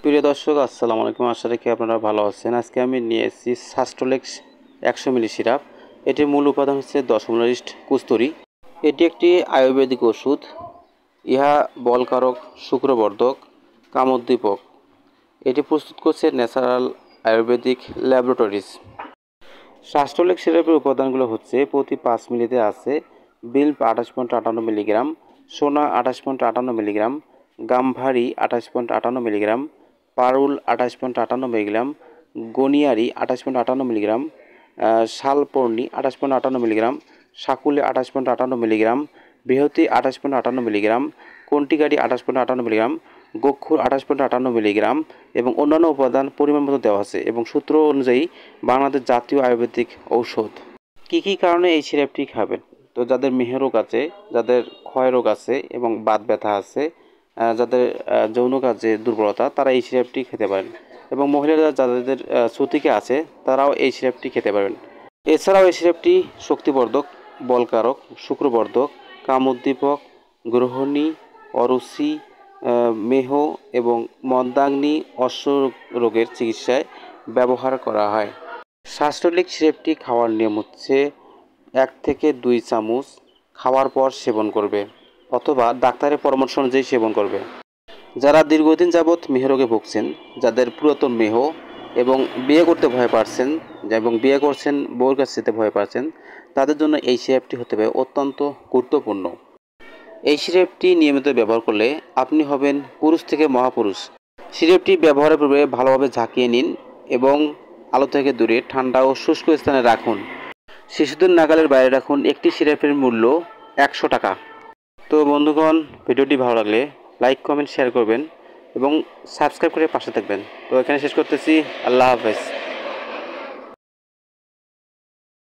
প্রিয় দর্শক আসসালামু আলাইকুম। আশা রাখি আপনারা ভালো আছেন। আজকে আমি নিয়ে এসেছি সাস্টোলেক্স 100 মিলি সিরাপ। এটির মূল উপাদান হচ্ছে দশমলারিস্ট কস্তুরী। এটি একটি আয়ুর্বেদিক ওষুধ। ইহা বলকারক, শুক্রবর্ধক, কামোদ্দীপক। এটি প্রস্তুত করছে ন্যাচারাল আয়ুর্বেদিক ল্যাবরেটরিজ। সাস্টোলেক্স সিরাপের উপাদানগুলো হচ্ছে প্রতি 5 মিলিতে আছে বিল্ব 28.58 মিলিগ্রাম, সোনা 28.58 মিলিগ্রাম, গাম্ভারি 28.58 মিলিগ্রাম, পারুল 28.58 মিলিগ্রাম, গনিয়ারি 28.58 মিলিগ্রাম, শালপর্ণি 28.58 মিলিগ্রাম, শাকুলে 28.58 মিলিগ্রাম, বৃহতি 28.58 মিলিগ্রাম, কন্টিকারি 28.58 মিলিগ্রাম, গক্ষুর 28.58 মিলিগ্রাম এবং অন্যান্য উপাদান পরিমাণ মতো দেওয়া আছে এবং সূত্র অনুযায়ী বাংলাদেশ জাতীয় আয়ুর্বেদিক ঔষধ। কী কী কারণে এই সিরাপটি খাবেন? তো যাদের মেহরোগ আছে, যাদের ক্ষয় রোগ আছে এবং বাত ব্যথা আছে, যাদের যৌন কাজে দুর্বলতা, তারা এই সিরাপটি খেতে পারেন এবং মহিলারা যাদের ছুতিকা আছে তারাও এই সিরাপটি খেতে পারেন। এছাড়াও এই সিরাপটি শক্তিবর্ধক, বলকারক, শুক্রবর্ধক, কামোদ্দীপক, গ্রহণী, অরুচি, মেহ এবং মন্দাগ্নি অশ্ব রোগের চিকিৎসায় ব্যবহার করা হয়। সাস্টোলিক সিরাপটি খাওয়ার নিয়ম হচ্ছে 1 থেকে 2 চামচ খাওয়ার পর সেবন করবে অথবা ডাক্তারের পরামর্শ অনুযায়ী সেবন করবে। যারা দীর্ঘদিন যাবৎ মেহরোগে ভুগছেন, যাদের পুরাতন মেহ এবং বিয়ে করতে ভয় পাচ্ছেন এবং বিয়ে করছেন বউর কাছে যেতে ভয় পাচ্ছেন, তাদের জন্য এই সিরাপটি হতে পারে অত্যন্ত গুরুত্বপূর্ণ। এই সিরাপটি নিয়মিত ব্যবহার করলে আপনি হবেন পুরুষ থেকে মহাপুরুষ। সিরাপটি ব্যবহারের পূর্বে ভালোভাবে ঝাঁকিয়ে নিন এবং আলো থেকে দূরে ঠান্ডা ও শুষ্ক স্থানে রাখুন। শিশুদের নাগালের বাইরে রাখুন। একটি সিরাপের মূল্য 100 টাকা। তো বন্ধুগণ, ভিডিওটি ভালো লাগলে লাইক, কমেন্ট, শেয়ার করবেন এবং সাবস্ক্রাইব করে পাশে থাকবেন। তো এখানে শেষ করতেছি। আল্লাহ হাফেজ।